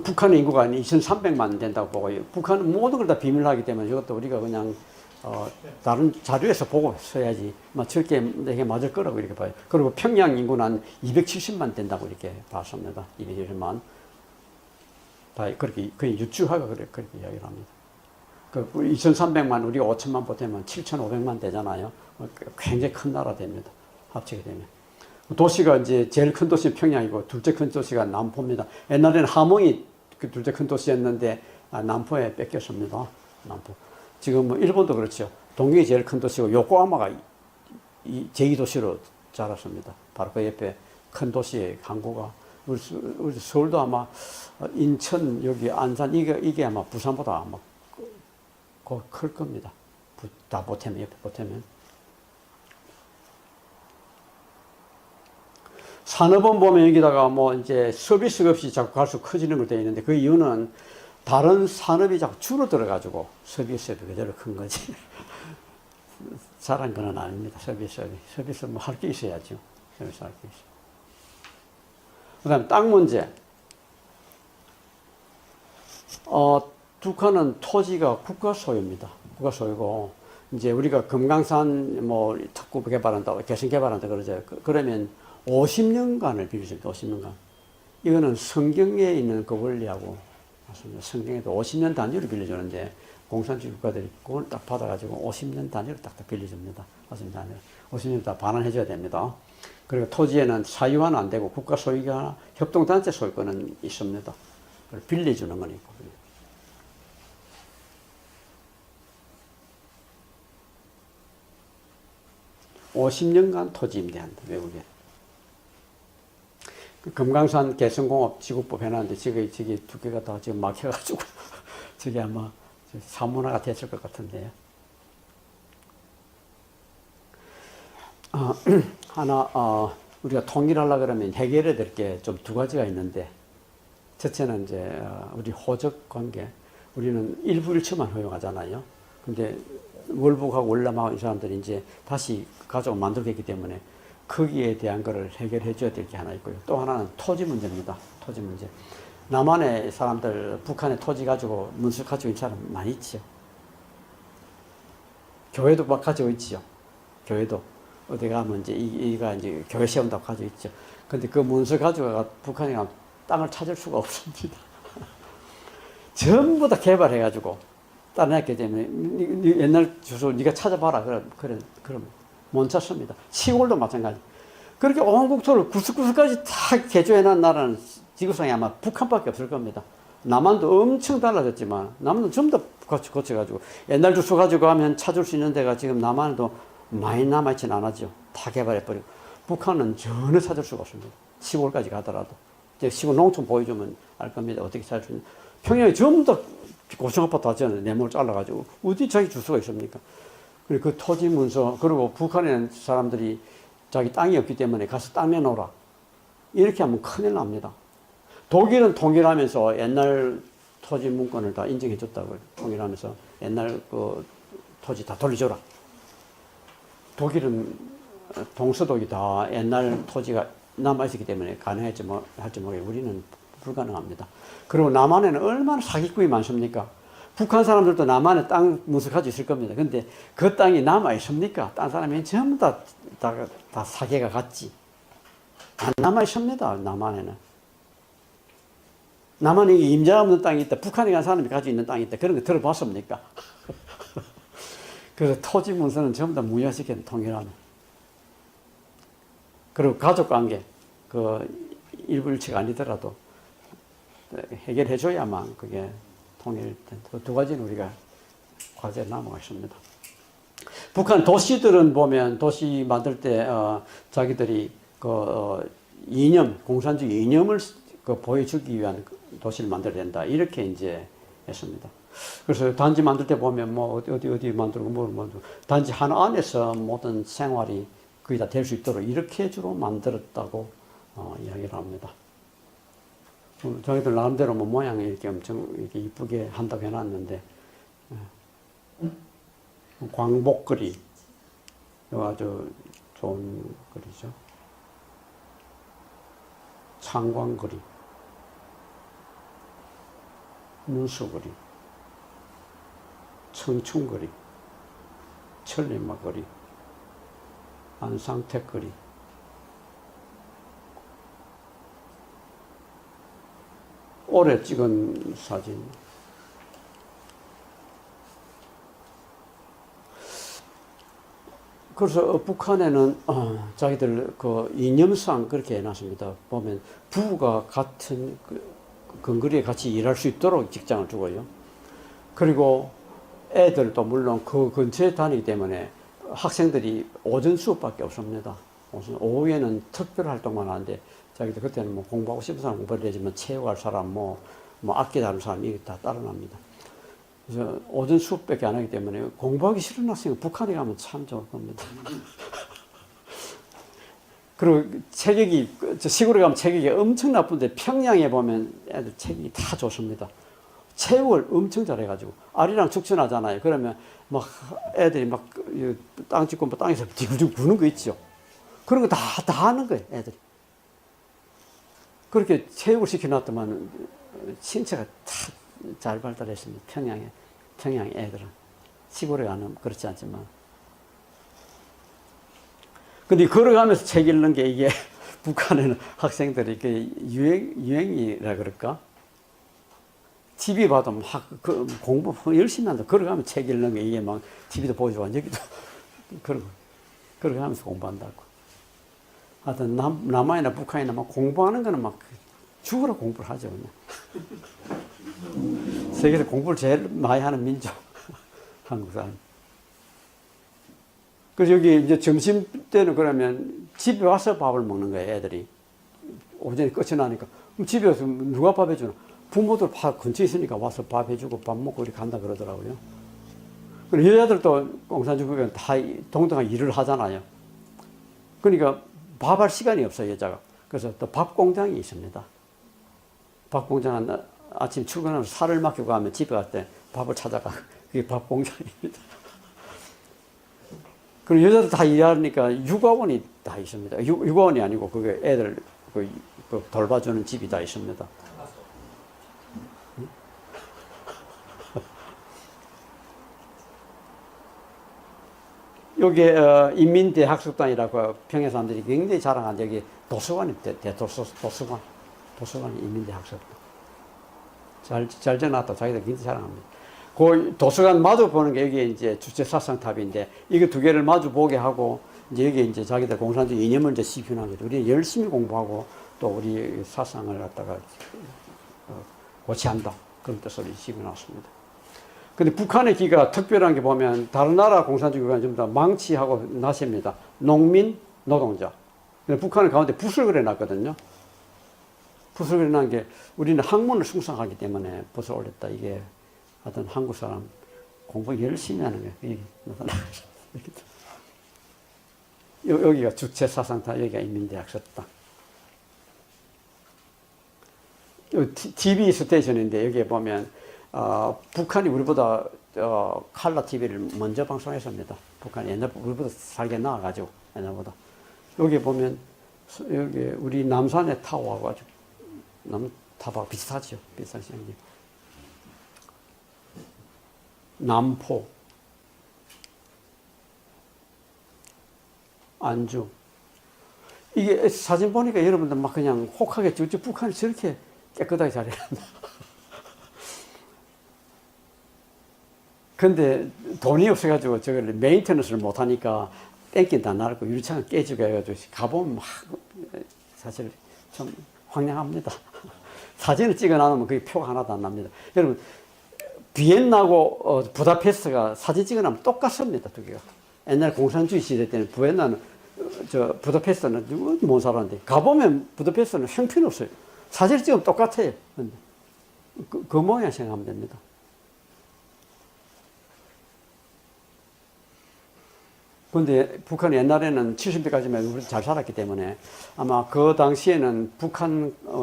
북한의 인구가 2,300만 된다고 보고요. 북한은 모든 걸 다 비밀로 하기 때문에 이것도 우리가 그냥 다른 자료에서 보고 써야지 절대 내게 맞을 거라고 이렇게 봐요. 그리고 평양 인구는 한 270만 된다고 이렇게 봤습니다. 270만. 다 그렇게 거의 유추하고 그렇게 이야기를 합니다. 그 2,300만 우리가 5천만 보태면 7,500만 되잖아요. 굉장히 큰 나라 됩니다. 합치게 되면. 도시가 이제 제일 큰 도시는 평양이고 둘째 큰 도시가 남포입니다. 옛날에는 함흥이 그 둘째 큰 도시였는데 남포에 뺏겼습니다. 남포. 지금 뭐 일본도 그렇죠. 동경이 제일 큰 도시고 요코하마가 제2도시로 자랐습니다. 바로 그 옆에 큰 도시의 항구가 우리 서울도 아마 인천 여기 안산 이게 아마 부산보다 아마 클 겁니다. 다 보태면 옆에 보태면. 산업은 보면 여기다가 뭐 이제 서비스 없이 자꾸 갈수록 커지는 걸 되어 있는데 그 이유는 다른 산업이 자꾸 줄어들어가지고 서비스업이 그대로 큰 거지. 잘한 건 아닙니다. 서비스업이. 서비스 뭐 할 게 있어야죠. 서비스 할 게 있어. 그 다음에 땅 문제. 북한은 토지가 국가 소유입니다. 국가 소유고, 이제 우리가 금강산 뭐 특구 개발한다, 개성 개발한다 그러죠. 그러면 50년간을 빌려줍니다. 50년간. 이거는 성경에 있는 그 원리하고 맞습니다. 성경에도 50년 단위로 빌려주는데 공산주의 국가들이 그걸 딱 받아가지고 50년 단위로 딱딱 빌려줍니다. 50년 단위로. 50년 다 반환해줘야 됩니다. 그리고 토지에는 사유화는 안 되고 국가 소유가 협동단체 소유권은 있습니다. 그걸 빌려주는 건 있고. 50년간 토지 임대한다, 외국에. 금강산 개성공업 지구법 해놨는데, 저기 두 개가 다 지금 막혀가지고, 저게 아마 사문화가 됐을 것 같은데요. 우리가 통일하려고 그러면 해결해야 될 게 좀 두 가지가 있는데, 첫째는 이제, 우리 호적 관계. 우리는 일부 일처만 허용하잖아요. 근데, 월북하고 월남하고 이 사람들이 이제 다시 가족을 만들게 했기 때문에 거기에 대한 거를 해결해 줘야 될 게 하나 있고요. 또 하나는 토지 문제입니다. 토지 문제. 남한의 사람들, 북한의 토지 가지고 문서 가지고 있는 사람 많이 있죠. 교회도 막 가지고 있죠. 교회도. 어디 가면 이제 이가 이제 교회 세운다고 가지고 있죠. 근데 그 문서 가지고 북한에 가면 땅을 찾을 수가 없습니다. 전부 다 개발해가지고 따내놨기 때문에 옛날 주소 네가 찾아봐라. 그럼 못 찾습니다. 시골도 마찬가지. 그렇게 온 국토를 구석구석까지 다 개조해놓은 나라는 지구상에 아마 북한밖에 없을 겁니다. 남한도 엄청 달라졌지만 남한도 전부 다 고쳐가지고 옛날 주소 가지고 하면 찾을 수 있는 데가 지금 남한도 많이 남아있지는 않았죠. 다 개발해버리고. 북한은 전혀 찾을 수가 없습니다. 시골까지 가더라도. 이제 시골 농촌 보여주면 알 겁니다. 어떻게 찾을 수 있는지. 평양에 전부 다 고층 아파트 하잖아요. 네모를 잘라가지고. 어디 자기 주소가 있습니까? 그리고 그 토지 문서, 그리고 북한에 사람들이 자기 땅이 없기 때문에 가서 땅 내놓으라. 이렇게 하면 큰일 납니다. 독일은 통일하면서 옛날 토지 문건을 다 인정해 줬다고요. 통일하면서 옛날 그 토지 다 돌려줘라. 독일은 동서독이 다 옛날 토지가 남아있었기 때문에 가능할지 모르겠어요. 우리는 불가능합니다. 그리고 남한에는 얼마나 사기꾼이 많습니까? 북한 사람들도 남한에 땅 문서 가지고 있을 겁니다. 근데 그 땅이 남아있습니까? 딴 사람이 전부 다 사기가 갔지. 안 남아있습니다. 남한에는. 남한에 임자 없는 땅이 있다. 북한에 간 사람이 가지고 있는 땅이 있다. 그런 거 들어봤습니까? 그래서 토지 문서는 전부 다 무효시키는 통일하면. 그리고 가족관계, 일부일치가 아니더라도 해결해줘야만 그게 통일된. 두 가지는 우리가 과제에 남아 있습니다. 북한 도시들은 보면 도시 만들 때 자기들이 이념, 공산주의 이념을 보여주기 위한 도시를 만들어야 된다. 이렇게 이제 했습니다. 그래서 단지 만들 때 보면 뭐 어디 만들고 뭘 만들고 단지 하나 안에서 모든 생활이 거의 다 될 수 있도록 이렇게 주로 만들었다고 이야기를 합니다. 자기들 나름대로 뭐 모양이 이렇게 엄청 이렇게 이쁘게 한다고 해놨는데, 광복거리, 아주 좋은 거리죠. 창광거리, 문수거리, 청춘거리, 천리마거리, 안상택거리, 올해 찍은 사진. 그래서 북한에는 자기들 그 이념상 그렇게 해놨습니다. 보면 부부가 같은 근거리에 같이 일할 수 있도록 직장을 주고요. 그리고 애들도 물론 그 근처에 다니기 때문에 학생들이 오전 수업밖에 없습니다. 오후에는 특별 활동만 하는데 자기들 그때는 뭐 공부하고 싶은 사람 공부를 되지만 체육할 사람 뭐 악기 다루는 사람이 다 따라납니다. 그래서 오전 수업밖에 안 하기 때문에 공부하기 싫은 학생은 북한에 가면 참 좋을 겁니다. 그리고 체격이, 시골에 가면 체격이 엄청 나쁜데 평양에 보면 애들 체격이 다 좋습니다. 체육을 엄청 잘해가지고 아리랑 축전하잖아요. 그러면 막 애들이 막 땅 짚고 땅에서 디구디구 구는 거 있죠. 그런 거 다 하는 거예요, 애들이. 그렇게 체육을 시켜놨더만 신체가 다 잘 발달했습니다. 평양 애들은. 시골에 가면 그렇지 않지만. 근데 걸어가면서 책 읽는 게 이게 북한에는 학생들이 이게 유행이라 그럴까? TV 봐도 막 공부 열심히 한다. 걸어가면 책 읽는 게 이게 막 TV도 보여주고 여기도 걸어가면서 공부한다고. 하여튼 남한이나 북한이나 막 공부하는 거는 막 죽으라 공부를 하죠, 그냥. 세계에서 공부를 제일 많이 하는 민족, 한국 사람. 그래서 여기 이제 점심 때는 그러면 집에 와서 밥을 먹는 거예요, 애들이. 오전에 끝이 나니까. 그럼 집에 와서 누가 밥 해주나? 부모들 근처에 있으니까 와서 밥 해주고 밥 먹고 이렇게 간다 그러더라고요. 그리고 여자들도 공산주의가 다 동등한 일을 하잖아요. 그러니까 밥할 시간이 없어요, 여자가. 그래서 또 밥 공장이 있습니다. 밥 공장은 아침 출근하면서 살을 맡기고 가면 집에 갈 때 밥을 찾아가. 그게 밥 공장입니다. 그리고 여자들 다 일하니까 육아원이 다 있습니다. 육아원이 아니고 그게 애들 돌봐주는 집이 다 있습니다. 여기 인민대학습단이라고 평양 사람들이 굉장히 자랑하는 여기 도서관이 도서관이 인민대학습단. 잘 지어놨다. 자기들 굉장히 자랑합니다. 그 도서관 마주 보는 게 여기 이제 주체사상탑인데 이거 두 개를 마주 보게 하고 이제 여기 이제 자기들 공산주의 이념을 이제 시편한 거죠. 우리 열심히 공부하고 또 우리 사상을 갖다가 고치한다. 그런 뜻으로 시편했습니다. 근데 북한의 기가 특별한 게 보면 다른 나라 공산주의가 전부 다 망치하고 나십니다. 농민, 노동자. 근데 북한은 가운데 붓을 그려놨거든요. 붓을 그려놓은 게 우리는 학문을 숭상하기 때문에 붓을 올렸다. 이게 하여튼 한국 사람 공부 열심히 하는 거예요. 여기가 주체사상탑, 여기가 인민대학습단. TV 스테이션인데 여기에 보면 북한이 우리보다 칼라 TV를 먼저 방송했습니다. 북한이 옛날 우리보다 살게 나와가지고 옛날보다. 여기 보면 여기 우리 남산의 타워하고 아주 남타워가 비슷하죠. 비슷한 생긴. 남포, 안주. 이게 사진 보니까 여러분들 막 그냥 혹하겠죠. 북한이 저렇게 깨끗하게 잘해놨나. 근데 돈이 없어가지고 저걸 메인테너스를 못하니까 땡긴다 나르고 유리창을 깨지고 해가지고 가보면 막 사실 좀 황량합니다. 사진을 찍어 놔놓으면 그게 표가 하나도 안 납니다. 여러분, 비엔나고 부다페스트가 사진 찍어 놓으면 똑같습니다, 두 개가. 옛날 공산주의 시대 때는 비엔나는 부다페스트는 누구도 못 살았는데 가보면 부다페스트는 형편없어요. 사진을 찍으면 똑같아요. 그 모양 생각하면 됩니다. 근데 북한이 옛날에는 70대까지만 우리 잘 살았기 때문에 아마 그 당시에는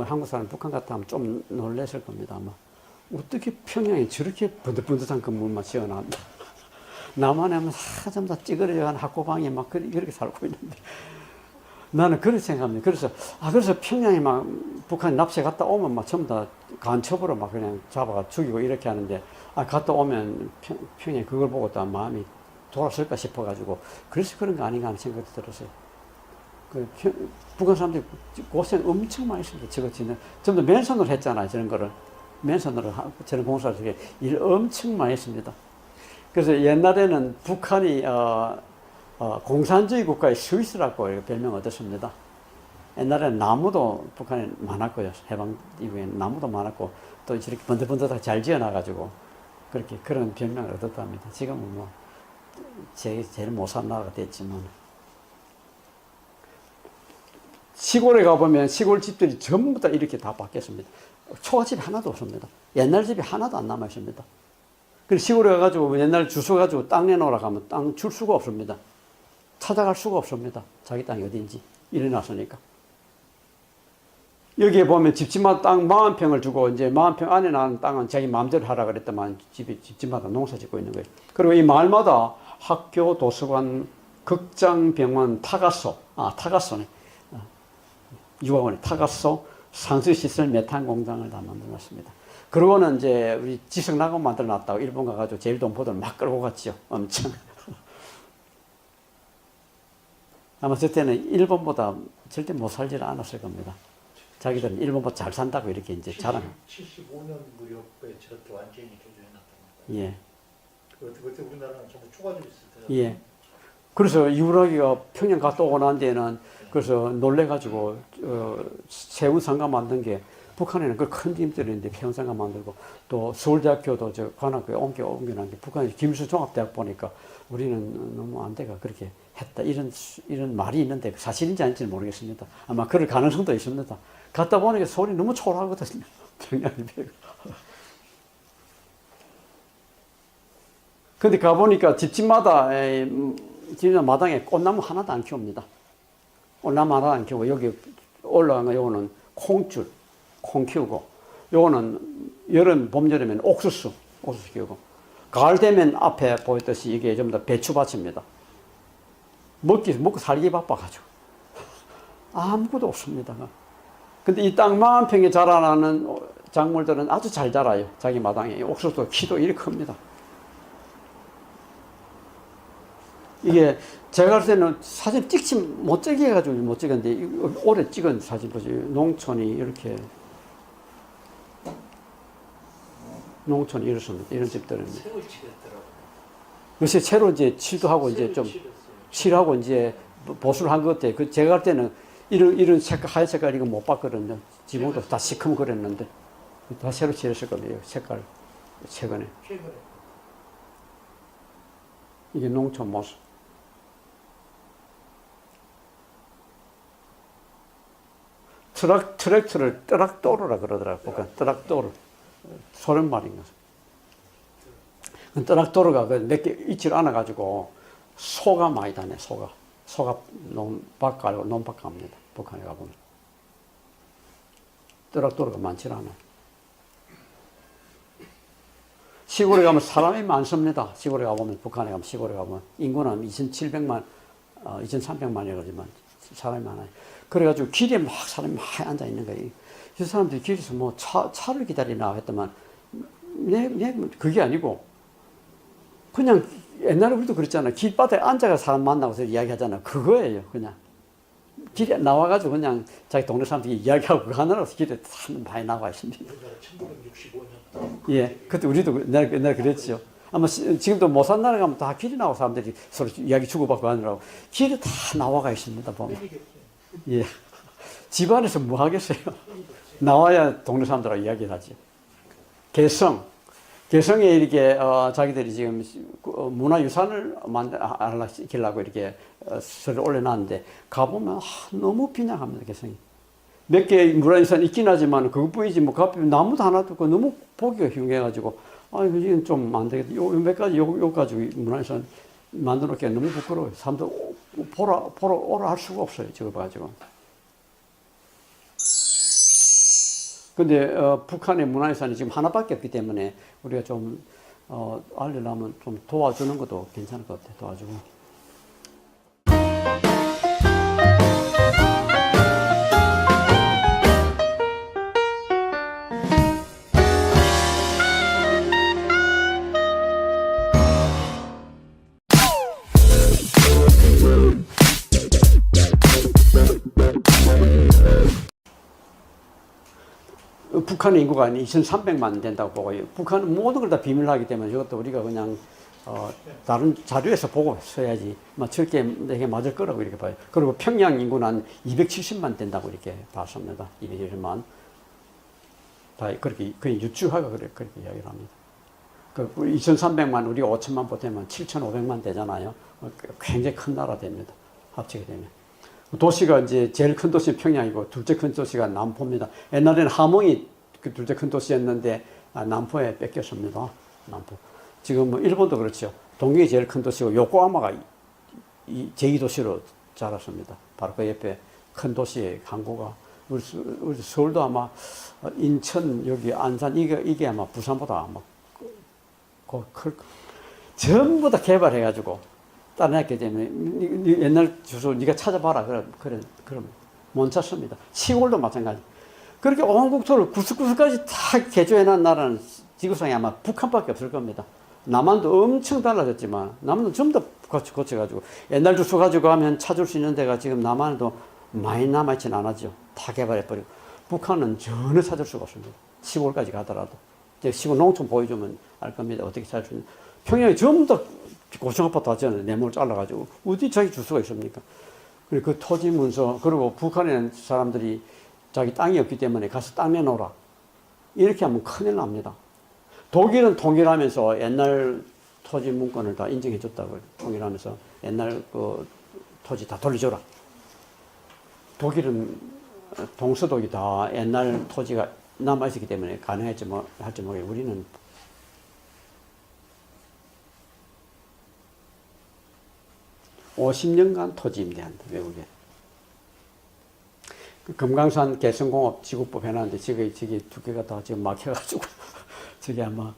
한국 사람 북한 같으면 좀 놀랐을 겁니다. 아마 어떻게 평양에 저렇게 번듯번듯한 건물만 지어놨나. 남한에 하면 전부 다 찌그러져간 학고방에 막 그렇게 살고 있는데 나는 그렇게 생각합니다. 그래서 평양에 막 북한이 납치 갔다 오면 막 전부 다 간첩으로 막 그냥 잡아가 죽이고 이렇게 하는데 갔다 오면 평양에 그걸 보고 또 마음이 돌아설까 싶어가지고 그래서 그런 거 아닌가 하는 생각이 들었어요. 북한 사람들이 고생 엄청 많이 했습니다. 저거 지는 전부 다 맨손으로 했잖아요. 저런 거를 맨손으로 저런 공사를 일 엄청 많이 했습니다. 그래서 옛날에는 북한이 공산주의 국가의 스위스라고 별명을 얻었습니다. 옛날에는 나무도 북한에 많았고요. 해방 이후에는 나무도 많았고 또 이렇게 번들번들하게 잘 지어놔가지고 그렇게 그런 별명을 얻었답니다. 지금은 뭐 제일 못 산 나라가 됐지만 시골에 가보면 시골 집들이 전부 다 이렇게 다 바뀌었습니다. 초가집이 하나도 없습니다. 옛날 집이 하나도 안 남아 있습니다. 그래서 시골에 가가지고 옛날 주소 가지고 땅 내놓으라고 하면 땅 줄 수가 없습니다. 찾아갈 수가 없습니다. 자기 땅이 어딘지 일어났으니까. 여기에 보면 집집마다 땅 40평을 주고 이제 40평 안에 나는 땅은 자기 마음대로 하라 그랬더만 집집마다 농사 짓고 있는 거예요. 그리고 이 마을마다 학교, 도서관, 극장, 병원, 타가소, 타가소네. 유학원의 타가소, 산수시설, 메탄 공장을 다 만들어놨습니다. 그러고는 이제 우리 지성낙원 만들어놨다고 일본 가가지고 제일동포들 막 끌고 갔죠. 엄청. 아마 저 때는 일본보다 절대 못 살지를 않았을 겁니다. 자기들은 일본보다 잘 산다고 이렇게 이제 자랑. 75년 무렵에 저렇게 완전히 개조해놨던 거예요. 예. 그때 우리나라는 전부 초가집이 있을 때. 예. 그래서 유라기가 평양 갔다 오고 난 뒤에는 그래서 놀래가지고 세운상가 만든 게 북한에는 그 큰 짐들이 있는데 평양상가 만들고 또 서울대학교도 저 관악구에 옮겨난 게 북한이 김수종합대학 보니까 우리는 너무 안 돼가 그렇게 했다 이런 말이 있는데 사실인지 아닌지는 모르겠습니다. 아마 그럴 가능성도 있습니다. 갔다 보니까 소리 너무 초라하거든요. 평양이 배가. 근데 가보니까 집집마다 마당에 꽃나무 하나도 안 키웁니다. 꽃나무 하나도 안 키우고 여기 올라간 거 요거는 콩줄, 콩 키우고 요거는 여름, 봄, 여름에는 옥수수 키우고 가을 되면 앞에 보였듯이 이게 전부 다 배추밭입니다. 먹고 살기 바빠가지고 아무것도 없습니다. 근데 이 땅 40평에 자라나는 작물들은 아주 잘 자라요. 자기 마당에 옥수수 키도 이렇게 큽니다. 이게 제가 볼 때는 사진 찍지 못 찍게 해가지고 못 찍었는데 올해 찍은 사진 보죠. 농촌이 이렇게 농촌이 이렇습니다. 이런 집들은 새로 칠했더라고요. 요새 새로 이제 칠도 하고 이제 좀 칠하고 이제 보수를 한 것 같아요. 제가 할 때는 이런 색깔 하얀 색깔 이거 못 봤거든요. 지붕도 다 시커멓거렸는데 다 새로 칠했을 겁니다. 색깔 최근에 이게 농촌 모습. 트랙터를 뜨락도르라 그러더라고요. 뜨락도르. 소련말인 거죠. 뜨락도르가 몇 개 있질 않아가지고 소가 많이 다녀, 소가 논밭 가고 논밭 갑니다. 북한에 가보면. 뜨락도르가 많지 않아요. 시골에 가면 사람이 많습니다. 시골에 가보면, 북한에 가면, 시골에 가보면. 인구는 2,700만, 2,300만이라지만 사람이 많아요. 그래가지고 길에 막 사람이 막 앉아 있는 거예요. 이 사람들이 길에서 뭐 차를 기다리나 했더만, 그게 아니고, 그냥 옛날에 우리도 그랬잖아요. 길바닥에 앉아가 사람 만나고서 이야기하잖아요. 그거예요, 그냥. 길에 나와가지고 그냥 자기 동네 사람들이 이야기하고 그거 하느라고 길에 사람 많이 나와 있습니다. 1965년. 예, 그때 우리도 옛날에 그랬죠. 아마 지금도 모산 나라 가면 다 길에 나와 사람들이 서로 이야기 주고받고 하느라고 길에 다 나와가 있습니다, 보면. 예. 집안에서 뭐 하겠어요? 나와야 동네 사람들하고 이야기를 하죠. 개성에 이렇게, 자기들이 지금 문화유산을 만들려고 이렇게 서를 올려놨는데, 가보면, 너무 빈약합니다, 개성이. 몇 개 문화유산 있긴 하지만, 그것뿐이지, 뭐, 나무도 하나도 없고, 너무 보기가 흉해가지고, 이건 좀 안 되겠다. 몇 가지, 요 가지고 문화유산 만들어 놓기가 너무 부끄러워요. 사람들 보러 오라 할 수가 없어요, 저거 가지고. 근데 북한의 문화유산이 지금 하나밖에 없기 때문에 우리가 좀 알리려면 좀 도와주는 것도 괜찮을 것 같아. 도와주고. 북한의 인구가 2,300만 된다고 보고, 북한은 모든 걸 다 비밀로 하기 때문에 이것도 우리가 그냥 다른 자료에서 보고 써야지 저렇게 내게 맞을 거라고 이렇게 봐요. 그리고 평양 인구는 한 270만 된다고 이렇게 봤습니다. 270만. 다 그렇게 거의 유추하고 그렇게 이야기를 합니다. 그 2,300만 우리가 5천만 보태면 7,500만 되잖아요. 굉장히 큰 나라 됩니다. 합치게 되면. 도시가 이제 제일 큰 도시는 평양이고 둘째 큰 도시가 남포입니다. 옛날에는 함흥이 그 둘째 큰 도시였는데 남포에 뺏겼습니다. 남포. 지금 뭐 일본도 그렇죠. 동경이 제일 큰 도시고 요코하마가 제2도시로 자랐습니다. 바로 그 옆에 큰 도시의 항구가 우리 서울도 아마 인천 여기 안산 이게 아마 부산보다 아마 클 전부 다 개발해가지고. 따라했기 때문에 옛날 주소 네가 찾아봐라 그럼 못 찾습니다. 시골도 마찬가지. 그렇게 온 국토를 구석구석까지 다 개조해놓은 나라는 지구상에 아마 북한밖에 없을 겁니다. 남한도 엄청 달라졌지만 남한도 전부 다 고쳐가지고 옛날 주소 가지고 가면 찾을 수 있는 데가 지금 남한에도 많이 남아있지는 않았죠. 다 개발해버리고. 북한은 전혀 찾을 수가 없습니다. 시골까지 가더라도. 시골 농촌 보여주면 알 겁니다. 어떻게 찾을 수 있는. 평양이 전부 다 고층 아파트 하잖아요. 네모를 잘라가지고. 어디 자기 주소가 있습니까? 그리고 그 토지 문서, 그리고 북한에는 사람들이 자기 땅이 없기 때문에 가서 땅 내놓으라. 이렇게 하면 큰일 납니다. 독일은 통일하면서 옛날 토지 문건을 다 인정해줬다고 통일하면서 옛날 그 토지 다 돌려줘라. 독일은 동서독이 다 옛날 토지가 남아있었기 때문에 가능했지 뭐 할지 모르겠고 우리는 50년간 토지 임대한다, 외국에. 그 금강산 개성공업 지구법 해놨는데, 저기 두 개가 다 지금 막혀가지고, 저게 아마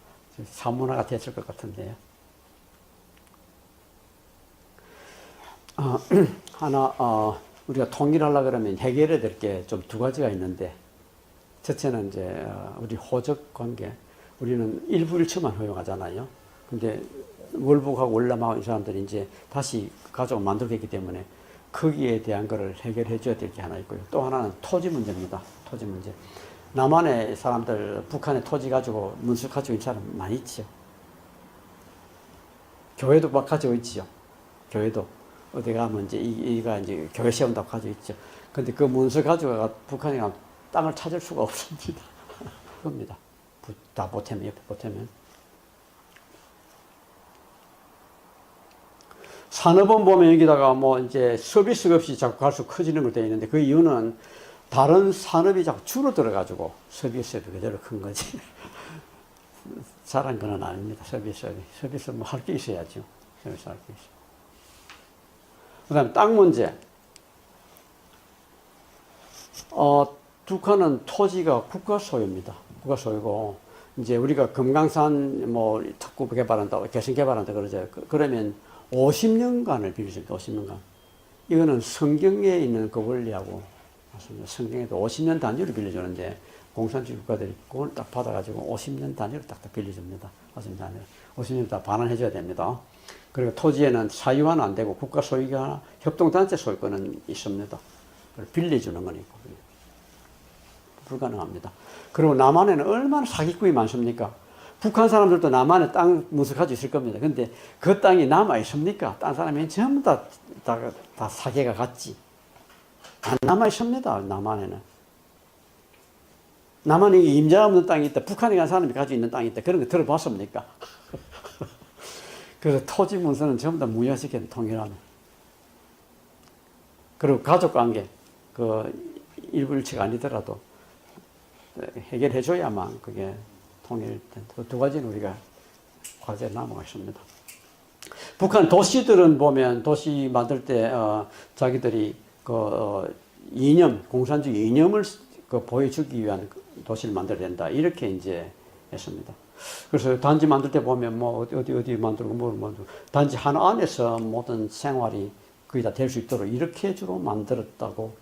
사문화가 됐을 것 같은데요. 우리가 통일하려고 그러면 해결해야 될 게 좀 두 가지가 있는데, 첫째는 이제, 우리 호적 관계. 우리는 일부 일처만 허용하잖아요. 근데, 월북하고 월남하고 이 사람들이 이제 다시 가족을 만들게 했기 때문에 거기에 대한 거를 해결해 줘야 될 게 하나 있고요. 또 하나는 토지 문제입니다. 토지 문제. 남한의 사람들, 북한의 토지 가지고 문서 가지고 있는 사람 많이 있죠. 교회도 막 가지고 있지요. 교회도. 어디 가면 이제 이가 이제 교회 세운다고 가지고 있죠. 근데 그 문서 가지고 북한에 가면 땅을 찾을 수가 없습니다. 그겁니다. 다 보태면, 옆에 보태면. 산업은 보면 여기다가 뭐 이제 서비스가 없이 자꾸 갈수록 커지는 걸 되어 있는데 그 이유는 다른 산업이 자꾸 줄어들어가지고 서비스업이 그대로 큰 거지. 잘한 건 아닙니다. 서비스업이. 서비스 뭐 할 게 있어야죠. 서비스 할 게 있어. 그 다음에 땅 문제. 북한은 토지가 국가 소유입니다. 국가 소유고, 이제 우리가 금강산 뭐 특구 개발한다, 개성 개발한다 그러죠. 그러면 50년간을 빌려줍니다. 50년간. 이거는 성경에 있는 그 원리하고 맞습니다. 성경에도 50년 단위로 빌려주는데 공산주의 국가들이 그걸 딱 받아가지고 50년 단위로 딱 빌려줍니다. 50년 단위로. 50년 다 반환해줘야 됩니다. 그리고 토지에는 사유화는 안 되고 국가 소유가 협동단체 소유권은 있습니다. 그걸 빌려주는 건 있고 불가능합니다. 그리고 남한에는 얼마나 사기꾼이 많습니까? 북한 사람들도 남한에 땅 문서 가지고 있을 겁니다. 근데 그 땅이 남아 있습니까? 딴 사람이 전부 다 사기가 갔지. 안 남아 있습니다. 남한에는. 남한에 임자 없는 땅이 있다. 북한에 간 사람이 가지고 있는 땅이 있다. 그런 거 들어봤습니까? 그래서 토지 문서는 전부 다 무효시켜 통일하는. 그리고 가족관계, 그 일부 일치가 아니더라도 해결해줘야만 그게 통일된. 그 두 가지는 우리가 과제로 남아 있습니다. 북한 도시들은 보면 도시 만들 때 자기들이 그 이념, 공산주의 이념을 보여주기 위한 도시를 만들어야 된다. 이렇게 이제 했습니다. 그래서 단지 만들 때 보면 뭐 어디 만들고 뭘 만들고 단지 하나 안에서 모든 생활이 거의 다 될 수 있도록 이렇게 주로 만들었다고